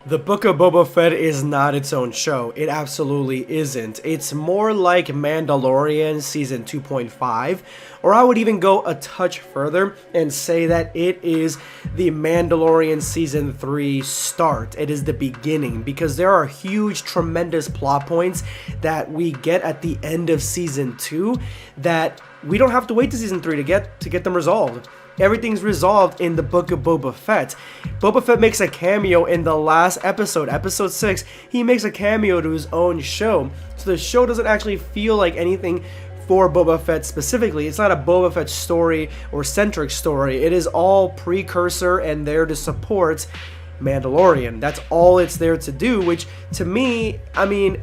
The Book of Boba Fett is not its own show. It absolutely isn't. It's more like Mandalorian Season 2.5, or I would even go a touch further and say that it is the Mandalorian Season 3 start. It is the beginning, because there are huge, tremendous plot points that we get at the end of Season 2 that we don't have to wait to Season 3 to get them resolved. Everything's resolved in the Book of Boba Fett. Boba Fett makes a cameo in the last episode, episode 6. He makes a cameo to his own show. So the show doesn't actually feel like anything for Boba Fett specifically. It's not a Boba Fett story or centric story. It is all precursor and there to support Mandalorian. That's all it's there to do, which to me, I mean,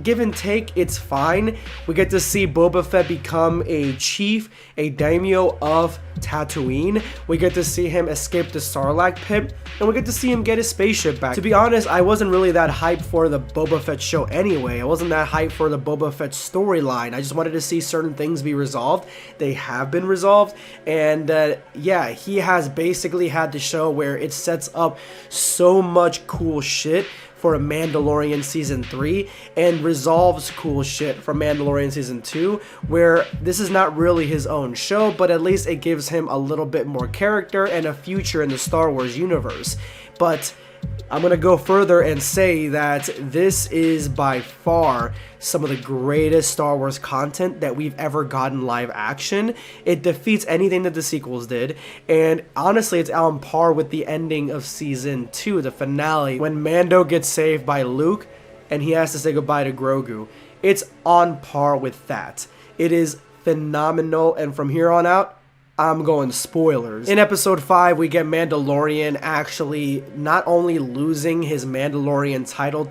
give and take, it's fine. We get to see Boba Fett become a chief, a daimyo of Tatooine. We get to see him escape the Sarlacc pit, and we get to see him get his spaceship back. To be honest, I wasn't really that hyped for the Boba Fett show anyway. I wasn't that hyped for the Boba Fett storyline. I just wanted to see certain things be resolved. They have been resolved, and yeah, he has basically had the show where it sets up so much cool shit for a Mandalorian Season 3 and resolves cool shit from Mandalorian Season 2, where this is not really his own show, but at least it gives him a little bit more character and a future in the Star Wars universe. But I'm going to go further and say that this is by far some of the greatest Star Wars content that we've ever gotten live action. It defeats anything that the sequels did, and honestly, it's on par with the ending of Season 2, the finale, when Mando gets saved by Luke and he has to say goodbye to Grogu. It's on par with that. It is phenomenal, and from here on out, I'm going spoilers. In episode 5, we get Mandalorian actually not only losing his Mandalorian title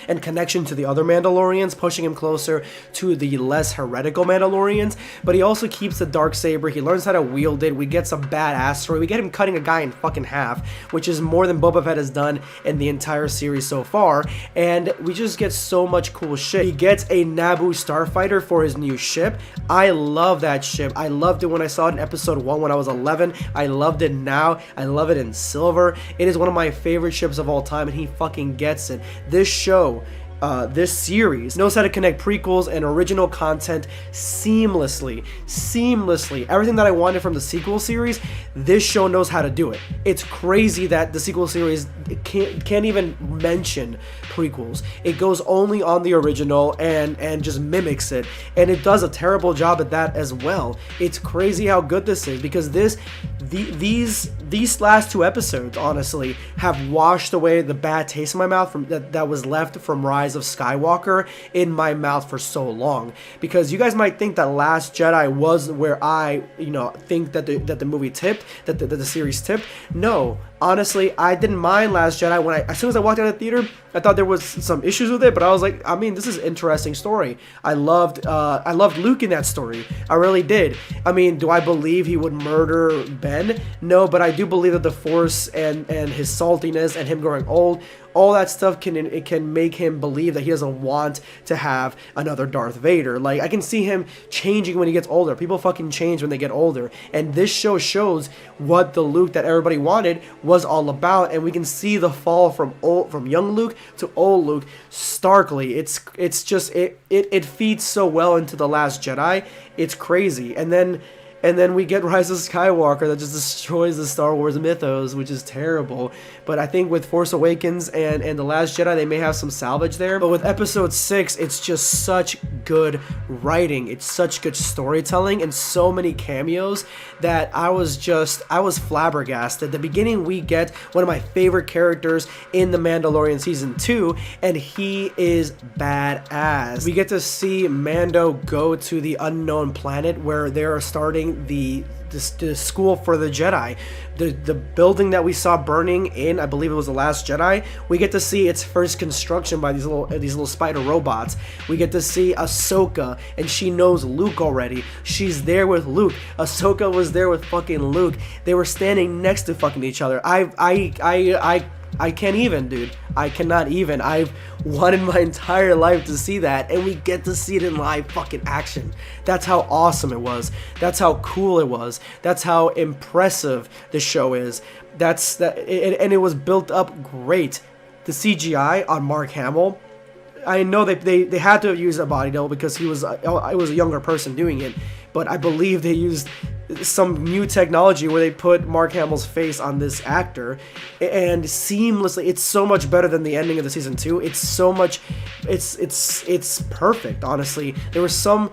and connection to the other Mandalorians, pushing him closer to the less heretical Mandalorians, but he also keeps the Darksaber. He learns how to wield it. We get some badass story. We get him cutting a guy in fucking half, which is more than Boba Fett has done in the entire series so far, and we just get so much cool shit. He gets a Naboo starfighter for his new ship. I love that ship. I loved it when I saw it in episode 1 when I was 11. I loved it now. I love it in silver. It is one of my favorite ships of all time, and he fucking gets it. This show, this series knows how to connect prequels and original content seamlessly. Everything that I wanted from the sequel series, this show knows how to do it. It's crazy that the sequel series can't even mention prequels. It goes only on the original and just mimics it, and it does a terrible job at that as well. It's crazy how good this is, because these last 2 episodes honestly have washed away the bad taste in my mouth from that was left from Rise of Skywalker in my mouth for so long. Because you guys might think that Last Jedi was where I think that the movie tipped, that the series tipped. No, honestly, I didn't mind Last Jedi. As soon as I walked out of the theater, I thought there was some issues with it, but I was like, I mean, this is an interesting story. I loved Luke in that story. I really did. I mean, do I believe he would murder Ben? No, but I do believe that the Force and his saltiness and him growing old, all that stuff can make him believe that he doesn't want to have another Darth Vader. Like, I can see him changing when he gets older. People fucking change when they get older, and this show shows what the Luke that everybody wanted was all about, and we can see the fall from young Luke to old Luke starkly. It's just it feeds so well into The Last Jedi. It's crazy. And then we get Rise of Skywalker that just destroys the Star Wars mythos, which is terrible. But I think with Force Awakens and The Last Jedi, they may have some salvage there. But with Episode 6, it's just such good writing. It's such good storytelling and so many cameos that I was flabbergasted. At the beginning, we get one of my favorite characters in The Mandalorian Season 2, and he is badass. We get to see Mando go to the unknown planet where they are starting the school for the Jedi. The building that we saw burning in, I believe it was The Last Jedi, we get to see its first construction by these little spider robots. We get to see Ahsoka, and she knows Luke already. She's there with Luke. Ahsoka was there with fucking Luke. They were standing next to fucking each other. I can't even, dude. I cannot even. I've wanted my entire life to see that, and we get to see it in live fucking action. That's how awesome it was. That's how cool it was. That's how impressive the show is. And it was built up great. the CGI on Mark Hamill, I know they had to use a body double because it was a younger person doing it, but I believe they used some new technology where they put Mark Hamill's face on this actor, and seamlessly, it's so much better than the ending of the season 2. It's so much, it's perfect. Honestly, there were some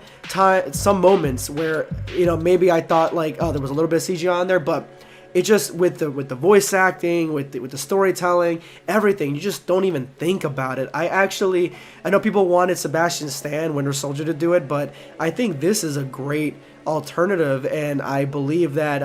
moments where, you know, maybe I thought like, oh, there was a little bit of CGI on there, but it just, with the voice acting, with the storytelling, everything, you just don't even think about it. I know people wanted Sebastian Stan, Winter Soldier, to do it, but I think this is a great alternative, and I believe that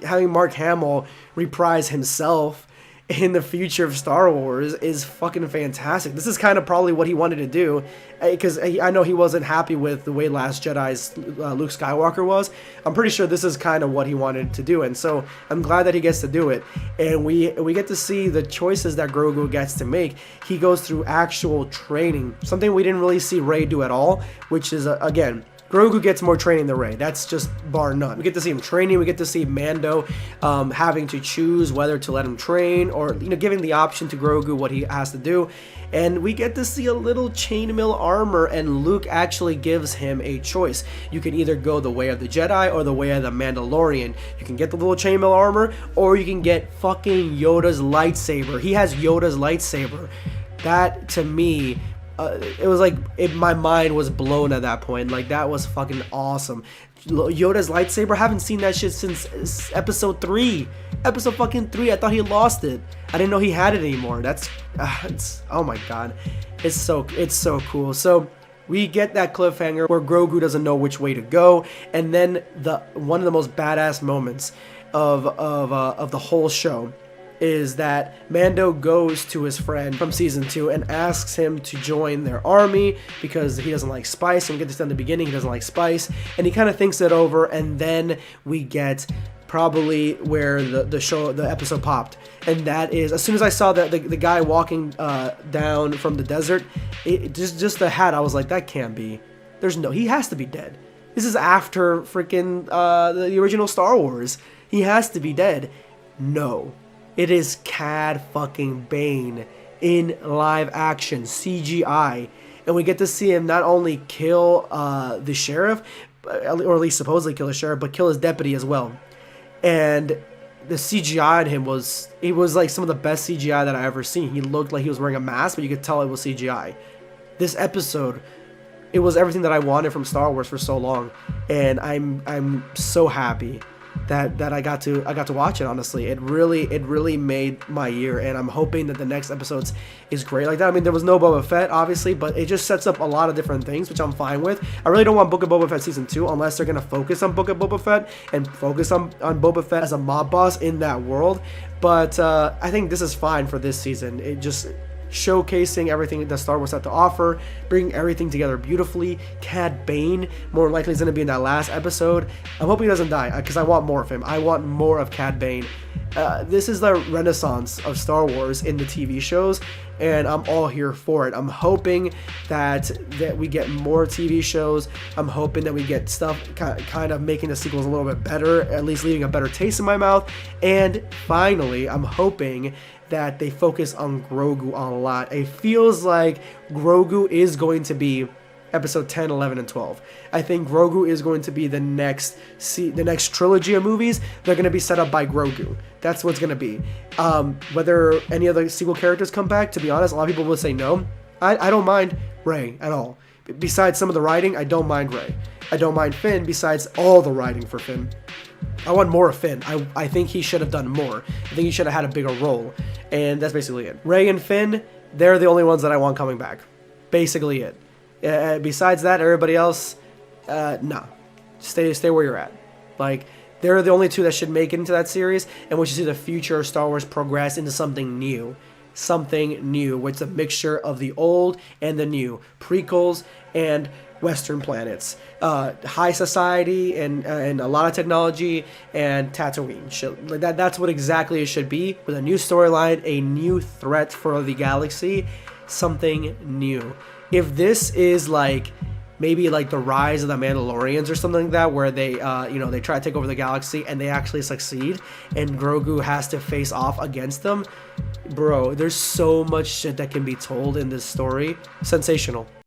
having Mark Hamill reprise himself in the future of Star Wars is fucking fantastic. This is kind of probably what he wanted to do, because I know he wasn't happy with the way Last Jedi's Luke Skywalker was. I'm pretty sure this is kind of what he wanted to do, and so I'm glad that he gets to do it. And we get to see the choices that Grogu gets to make. He goes through actual training, something we didn't really see Rey do at all, which is, again, Grogu gets more training than Rey. That's just bar none. We get to see him training. We get to see Mando having to choose whether to let him train, or, you know, giving the option to Grogu what he has to do. And we get to see a little chainmail armor, and Luke actually gives him a choice. You can either go the way of the Jedi or the way of the Mandalorian. You can get the little chainmail armor, or you can get fucking Yoda's lightsaber. He has Yoda's lightsaber. That, to me, it was like, my mind was blown at that point. Like, that was fucking awesome. Yoda's lightsaber, I haven't seen that shit since episode 3. Episode fucking 3, I thought he lost it. I didn't know he had it anymore. It's, oh my god. It's so cool. So we get that cliffhanger where Grogu doesn't know which way to go, and then one of the most badass moments of the whole show is that Mando goes to his friend from season 2 and asks him to join their army because he doesn't like spice. And we get this in the beginning, he doesn't like spice, and he kind of thinks it over, and then we get probably where the episode popped, and that is, as soon as I saw the guy walking down from the desert, just the hat, I was like, that can't be. He has to be dead. This is after freaking the original Star Wars. He has to be dead. No. It is Cad fucking Bane in live action, CGI. And we get to see him not only kill the sheriff, or at least supposedly kill the sheriff, but kill his deputy as well. And the CGI on him was like some of the best CGI that I ever seen. He looked like he was wearing a mask, but you could tell it was CGI. This episode, it was everything that I wanted from Star Wars for so long. And I'm so happy that I got to watch it. Honestly, it really made my year, and I'm hoping that the next episodes is great like that. I mean, there was no Boba Fett, obviously, but it just sets up a lot of different things, which I'm fine with. I really don't want Book of Boba Fett season 2 unless they're gonna focus on Book of Boba Fett and focus on Boba Fett as a mob boss in that world. But I think this is fine for this season. It just showcasing everything that Star Wars had to offer, bringing everything together beautifully. Cad Bane more likely is going to be in that last episode. I'm hoping he doesn't die, because I want more of him. I want more of Cad Bane. This is the renaissance of Star Wars in the TV shows, and I'm all here for it. I'm hoping that we get more TV shows. I'm hoping that we get stuff kind of making the sequels a little bit better, at least leaving a better taste in my mouth. And finally, I'm hoping that they focus on Grogu a lot. It feels like Grogu is going to be episode 10, 11, and 12. I think Grogu is going to be the next trilogy of movies. They're going to be set up by Grogu. That's what's going to be. Whether any other sequel characters come back, to be honest, a lot of people will say no. I don't mind Rey at all. Besides some of the writing, I don't mind Rey. I don't mind Finn, besides all the writing for Finn. I want more of Finn. I think he should have done more. I think he should have had a bigger role. And that's basically it. Rey and Finn, they're the only ones that I want coming back. Basically it. Besides that, everybody else, nah. Stay where you're at. Like, they're the only two that should make it into that series, and we should see the future of Star Wars progress into something new. Something new, where it's a mixture of the old and the new. Prequels and Western planets, high society, and a lot of technology, and Tatooine. Like that's what exactly it should be, with a new storyline, a new threat for the galaxy, something new. If this is like maybe like the rise of the Mandalorians or something like that, where they they try to take over the galaxy and they actually succeed, and Grogu has to face off against them, bro, there's so much shit that can be told in this story. Sensational.